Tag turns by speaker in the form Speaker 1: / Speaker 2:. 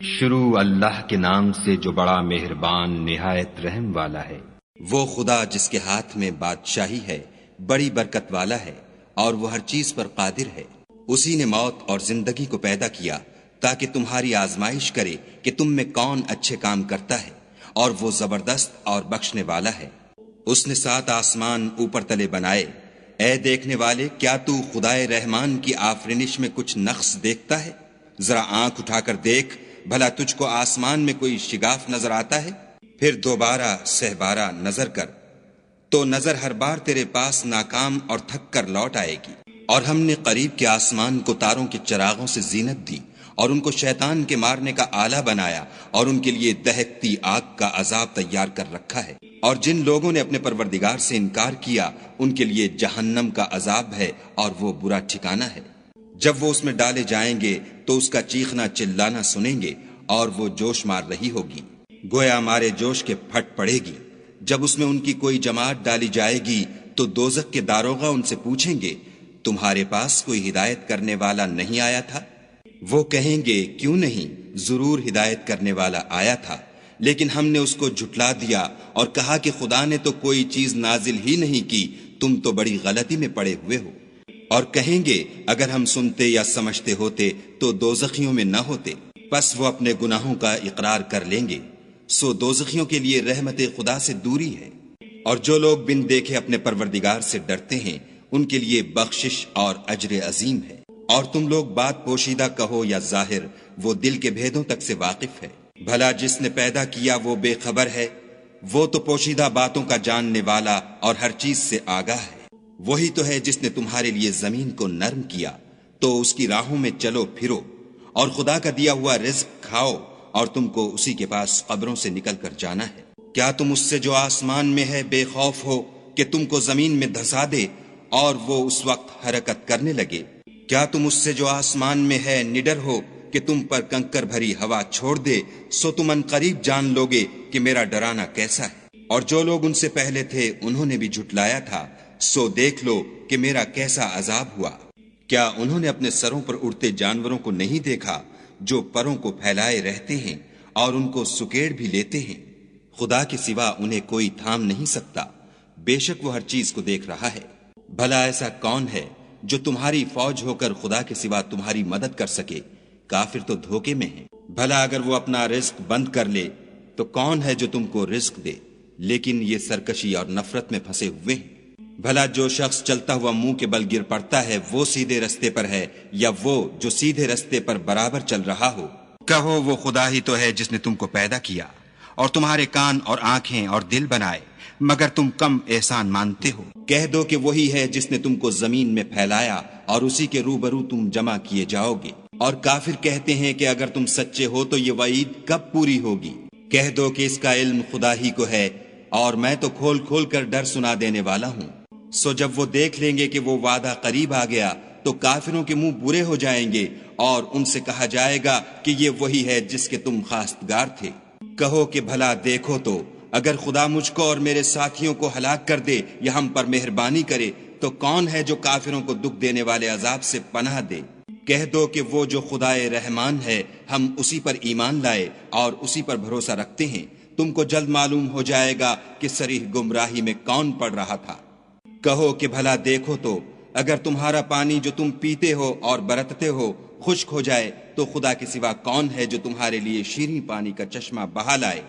Speaker 1: شروع اللہ کے نام سے جو بڑا مہربان نہایت رحم والا ہے۔
Speaker 2: وہ خدا جس کے ہاتھ میں بادشاہی ہے، بڑی برکت والا ہے، اور وہ ہر چیز پر قادر ہے۔ اسی نے موت اور زندگی کو پیدا کیا تاکہ تمہاری آزمائش کرے کہ تم میں کون اچھے کام کرتا ہے، اور وہ زبردست اور بخشنے والا ہے۔ اس نے 7 آسمان اوپر تلے بنائے۔ اے دیکھنے والے، کیا تو خدائے رحمان کی آفرینش میں کچھ نقص دیکھتا ہے؟ ذرا آنکھ اٹھا کر دیکھ، بھلا تجھ کو آسمان میں کوئی شگاف نظر آتا ہے؟ پھر دوبارہ سہبارہ نظر کر تو نظر ہر بار تیرے پاس ناکام اور تھک کر لوٹ آئے گی۔ اور ہم نے قریب کے آسمان کو تاروں کے چراغوں سے زینت دی، اور ان کو شیطان کے مارنے کا آلہ بنایا، اور ان کے لیے دہکتی آگ کا عذاب تیار کر رکھا ہے۔ اور جن لوگوں نے اپنے پروردگار سے انکار کیا، ان کے لیے جہنم کا عذاب ہے، اور وہ برا ٹھکانہ ہے۔ جب وہ اس میں ڈالے جائیں گے تو اس کا چیخنا چلانا سنیں گے، اور وہ جوش مار رہی ہوگی، گویا مارے جوش کے پھٹ پڑے گی۔ جب اس میں ان کی کوئی جماعت ڈالی جائے گی تو دوزخ کے داروغہ ان سے پوچھیں گے، تمہارے پاس کوئی ہدایت کرنے والا نہیں آیا تھا؟ وہ کہیں گے، کیوں نہیں، ضرور ہدایت کرنے والا آیا تھا، لیکن ہم نے اس کو جھٹلا دیا اور کہا کہ خدا نے تو کوئی چیز نازل ہی نہیں کی، تم تو بڑی غلطی میں پڑے ہوئے ہو۔ اور کہیں گے، اگر ہم سنتے یا سمجھتے ہوتے تو دوزخیوں میں نہ ہوتے۔ پس وہ اپنے گناہوں کا اقرار کر لیں گے، سو دوزخیوں کے لیے رحمت خدا سے دوری ہے۔ اور جو لوگ بن دیکھے اپنے پروردگار سے ڈرتے ہیں، ان کے لیے بخشش اور اجر عظیم ہے۔ اور تم لوگ بات پوشیدہ کہو یا ظاہر، وہ دل کے بھیدوں تک سے واقف ہے۔ بھلا جس نے پیدا کیا وہ بے خبر ہے؟ وہ تو پوشیدہ باتوں کا جاننے والا اور ہر چیز سے آگاہ ہے۔ وہی تو ہے جس نے تمہارے لیے زمین کو نرم کیا، تو اس کی راہوں میں چلو پھرو، اور خدا کا دیا ہوا رزق کھاؤ، اور تم کو اسی کے پاس قبروں سے نکل کر جانا ہے۔ کیا تم اس سے جو آسمان میں ہے بے خوف ہو کہ تم کو زمین میں دھسا دے اور وہ اس وقت حرکت کرنے لگے؟ کیا تم اس سے جو آسمان میں ہے نڈر ہو کہ تم پر کنکر بھری ہوا چھوڑ دے؟ سو تم ان قریب جان لوگے کہ میرا ڈرانا کیسا ہے۔ اور جو لوگ ان سے پہلے تھے انہوں نے بھی جھٹلایا تھا، سو دیکھ لو کہ میرا کیسا عذاب ہوا۔ کیا انہوں نے اپنے سروں پر اڑتے جانوروں کو نہیں دیکھا جو پروں کو پھیلائے رہتے ہیں اور ان کو سکیڑ بھی لیتے ہیں؟ خدا کے سوا انہیں کوئی تھام نہیں سکتا، بے شک وہ ہر چیز کو دیکھ رہا ہے۔ بھلا ایسا کون ہے جو تمہاری فوج ہو کر خدا کے سوا تمہاری مدد کر سکے؟ کافر تو دھوکے میں ہیں۔ بھلا اگر وہ اپنا رزق بند کر لے تو کون ہے جو تم کو رزق دے؟ لیکن یہ سرکشی اور نفرت میں پھنسے ہوئے ہیں۔ بھلا جو شخص چلتا ہوا منہ کے بل گر پڑتا ہے وہ سیدھے رستے پر ہے، یا وہ جو سیدھے رستے پر برابر چل رہا ہو؟ کہو، وہ خدا ہی تو ہے جس نے تم کو پیدا کیا اور تمہارے کان اور آنکھیں اور دل بنائے، مگر تم کم احسان مانتے ہو۔ کہہ دو کہ وہی ہے جس نے تم کو زمین میں پھیلایا اور اسی کے روبرو تم جمع کیے جاؤ گے۔ اور کافر کہتے ہیں کہ اگر تم سچے ہو تو یہ وعید کب پوری ہوگی؟ کہہ دو کہ اس کا علم خدا ہی کو ہے، اور میں تو کھول کھول کر ڈر سنا دینے والا ہوں۔ سو جب وہ دیکھ لیں گے کہ وہ وعدہ قریب آ گیا تو کافروں کے منہ برے ہو جائیں گے، اور ان سے کہا جائے گا کہ یہ وہی ہے جس کے تم خواستگار تھے۔ کہو کہ بھلا دیکھو تو، اگر خدا مجھ کو اور میرے ساتھیوں کو ہلاک کر دے یا ہم پر مہربانی کرے تو کون ہے جو کافروں کو دکھ دینے والے عذاب سے پناہ دے؟ کہہ دو کہ وہ جو خدائے رحمان ہے، ہم اسی پر ایمان لائے اور اسی پر بھروسہ رکھتے ہیں۔ تم کو جلد معلوم ہو جائے گا کہ صریح گمراہی میں کون پڑ رہا تھا۔ کہو کہ بھلا دیکھو تو، اگر تمہارا پانی جو تم پیتے ہو اور برتتے ہو خشک ہو جائے تو خدا کے سوا کون ہے جو تمہارے لیے شیریں پانی کا چشمہ بہا لائے؟